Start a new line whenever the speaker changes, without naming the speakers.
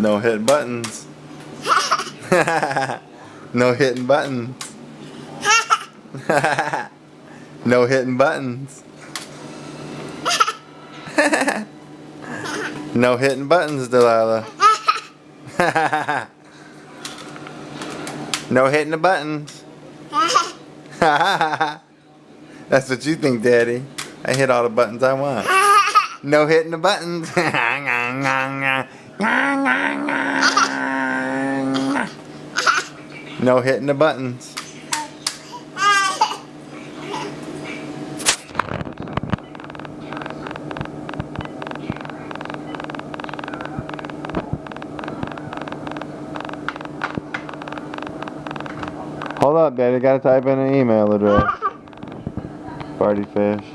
No hitting buttons. No hitting buttons. No hitting buttons. No hitting buttons, Delilah. No hitting the buttons. That's what you think, Daddy. I hit all the buttons I want. No hitting the buttons. No hitting the buttons. Hold up, Daddy. Gotta type in an email address. Party fish.